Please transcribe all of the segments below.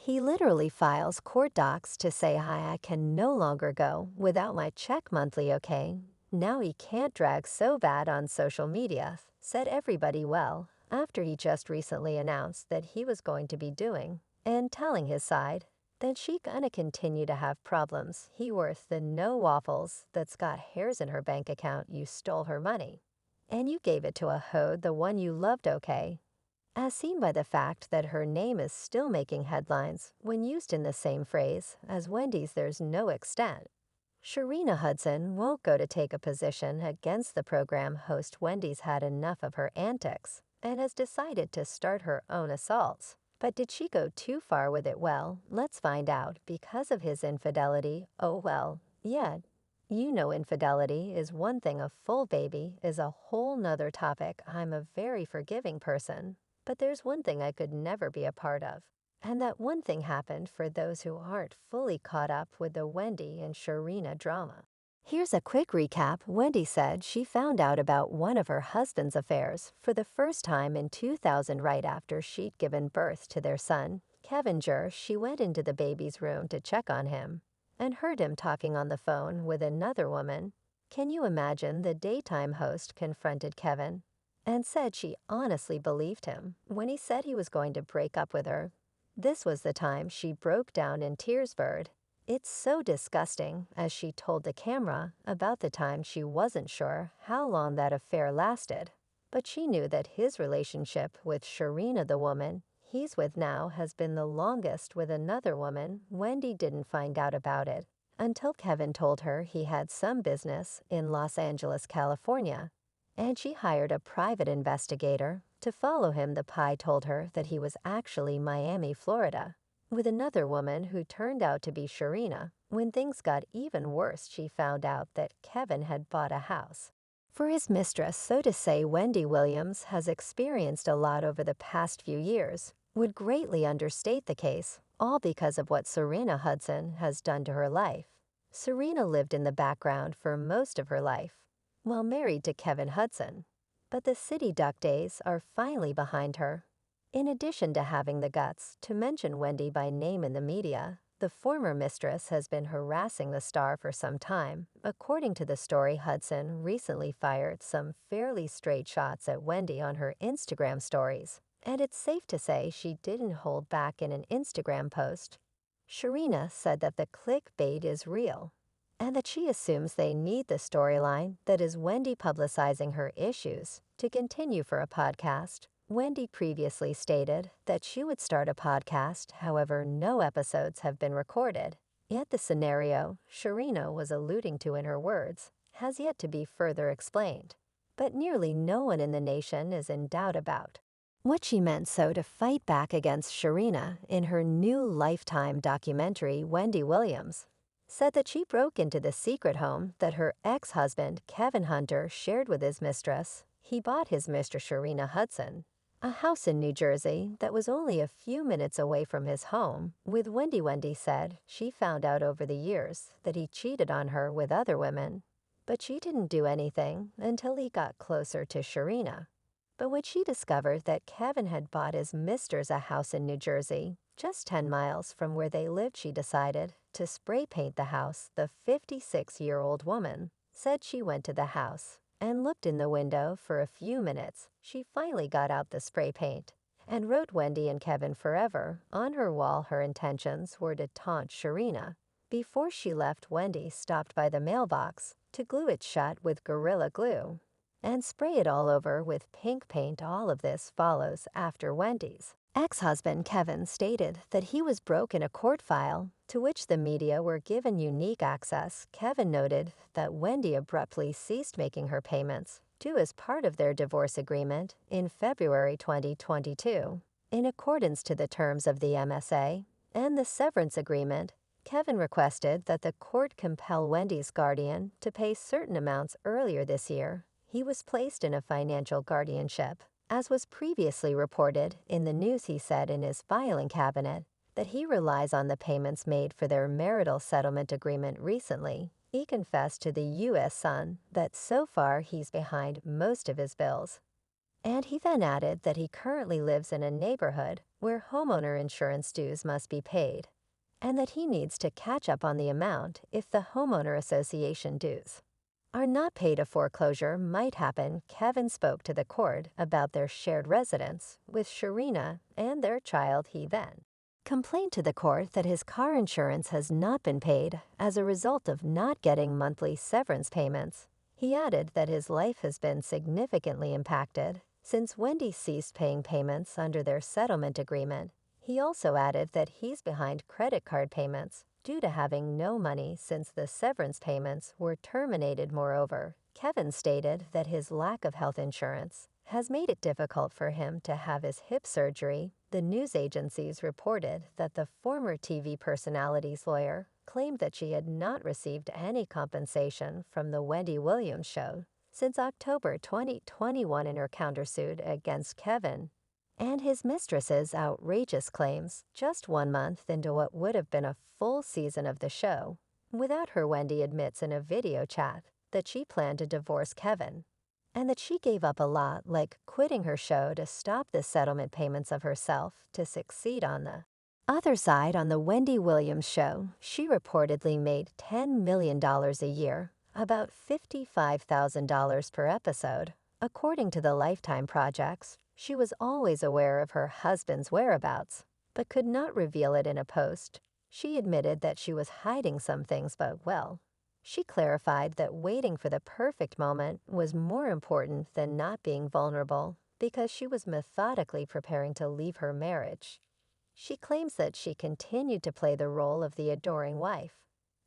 He literally files court docs to say, "Hi, I can no longer go without my check monthly, okay?" Now he can't drag so bad on social media, said everybody well, after he just recently announced that he was going to be doing and telling his side. Then she gonna continue to have problems. He worth the no waffles that's got hairs in her bank account. You stole her money. And you gave it to a hoe, the one you loved, okay? As seen by the fact that her name is still making headlines when used in the same phrase as Wendy's "there's no extent." Sharina Hudson won't go to take a position against the program host. Wendy's had enough of her antics and has decided to start her own assaults. But did she go too far with it? Well, let's find out. Because of his infidelity, oh well, yeah. You know, infidelity is one thing, a full baby is a whole nother topic. I'm a very forgiving person, but there's one thing I could never be a part of. And that one thing happened for those who aren't fully caught up with the Wendy and Sharina drama. Here's a quick recap. Wendy said she found out about one of her husband's affairs for the first time in 2000, right after she'd given birth to their son, Kevin Jr. She went into the baby's room to check on him and heard him talking on the phone with another woman. Can you imagine? The daytime host confronted Kevin and said she honestly believed him when he said he was going to break up with her. This was the time she broke down in tears. Bird. It's so disgusting, as she told the camera about the time she wasn't sure how long that affair lasted. But she knew that his relationship with Sharina, the woman he's with now, has been the longest with another woman. Wendy didn't find out about it until Kevin told her he had some business in Los Angeles, California, and she hired a private investigator to follow him. The Pie told her that he was actually Miami, Florida, with another woman who turned out to be Sharina. When things got even worse, she found out that Kevin had bought a house for his mistress. So to say Wendy Williams has experienced a lot over the past few years would greatly understate the case, all because of what Sharina Hudson has done to her life. Sharina lived in the background for most of her life while married to Kevin Hudson, but the city duck days are finally behind her. In addition to having the guts to mention Wendy by name in the media, the former mistress has been harassing the star for some time. According to the story, Hudson recently fired some fairly straight shots at Wendy on her Instagram stories, and it's safe to say she didn't hold back in an Instagram post. Sharina said that the clickbait is real and that she assumes they need the storyline that is Wendy publicizing her issues to continue for a podcast. Wendy previously stated that she would start a podcast, however, no episodes have been recorded. Yet the scenario Sharina was alluding to in her words has yet to be further explained, but nearly no one in the nation is in doubt about what she meant. So to fight back against Sharina, in her new Lifetime documentary, Wendy Williams said that she broke into the secret home that her ex-husband, Kevin Hunter, shared with his mistress. He bought his mistress, Sharina Hudson, a house in New Jersey that was only a few minutes away from his home with Wendy. Wendy said she found out over the years that he cheated on her with other women, but she didn't do anything until he got closer to Sharina. But when she discovered that Kevin had bought his mistress a house in New Jersey, just 10 miles from where they lived, she decided to spray paint the house. The 56-year-old woman said she went to the house and looked in the window for a few minutes. She finally got out the spray paint and wrote "Wendy and Kevin forever" on her wall. Her intentions were to taunt Sharina. Before she left, Wendy stopped by the mailbox to glue it shut with Gorilla Glue and spray it all over with pink paint. All of this follows after Wendy's ex-husband Kevin stated that he was broke in a court file to which the media were given unique access. Kevin noted that Wendy abruptly ceased making her payments due as part of their divorce agreement in February 2022. In accordance to the terms of the MSA and the severance agreement, Kevin requested that the court compel Wendy's guardian to pay certain amounts. Earlier this year, he was placed in a financial guardianship. As was previously reported in the news, he said in his filing cabinet that he relies on the payments made for their marital settlement agreement. Recently, he confessed to the U.S. Sun that so far he's behind most of his bills. And he then added that he currently lives in a neighborhood where homeowner insurance dues must be paid, and that he needs to catch up on the amount if the homeowner association dues are not paid. A foreclosure might happen. Kevin spoke to the court about their shared residence with Sharina and their child. He then complained to the court that his car insurance has not been paid as a result of not getting monthly severance payments. He added that his life has been significantly impacted since Wendy ceased paying payments under their settlement agreement. He also added that he's behind credit card payments due to having no money since the severance payments were terminated. Moreover, Kevin stated that his lack of health insurance has made it difficult for him to have his hip surgery. The news agencies reported that the former TV personality's lawyer claimed that she had not received any compensation from the Wendy Williams show since October 2021 in her countersuit against Kevin and his mistress's outrageous claims just 1 month into what would have been a full season of the show. Without her, Wendy admits in a video chat that she planned to divorce Kevin and that she gave up a lot, like quitting her show to stop the settlement payments of herself to succeed on the other side. On the Wendy Williams show, she reportedly made $10 million a year, about $55,000 per episode. According to the Lifetime projects, she was always aware of her husband's whereabouts, but could not reveal it in a post. She admitted that she was hiding some things, but she clarified that waiting for the perfect moment was more important than not being vulnerable because she was methodically preparing to leave her marriage. She claims that she continued to play the role of the adoring wife,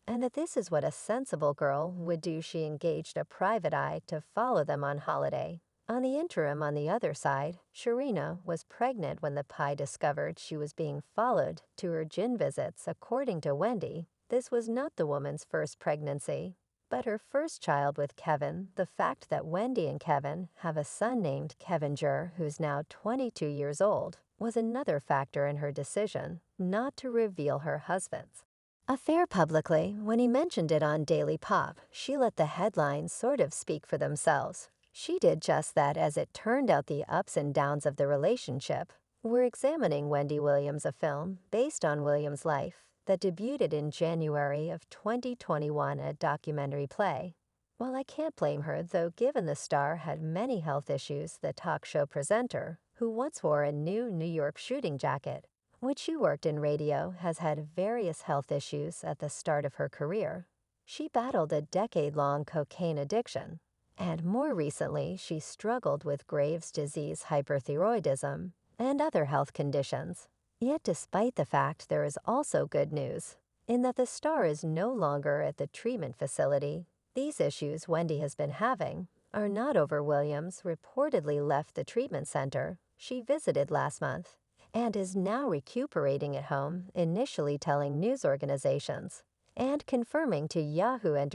and that this is what a sensible girl would do. She engaged a private eye to follow them on holiday. On the interim, on the other side, Sharina was pregnant when the Pie discovered she was being followed to her gin visits. According to Wendy, this was not the woman's first pregnancy, but her first child with Kevin. The fact that Wendy and Kevin have a son named Kevinger, who's now 22 years old, was another factor in her decision not to reveal her husband's affair publicly. When he mentioned it on Daily Pop, she let the headlines sort of speak for themselves. She did just that. As it turned out, the ups and downs of the relationship. We're examining Wendy Williams, a film based on Williams' life that debuted in January of 2021, a documentary play. While I can't blame her, though, given the star had many health issues, the talk show presenter, who once wore a new New York shooting jacket, which she worked in radio, has had various health issues at the start of her career. She battled a decade-long cocaine addiction, and more recently she struggled with Graves' disease, hyperthyroidism, and other health conditions. Yet despite the fact, there is also good news, in that the star is no longer at the treatment facility. These issues Wendy has been having are not over. Williams reportedly left the treatment center she visited last month and is now recuperating at home, initially telling news organizations and confirming to Yahoo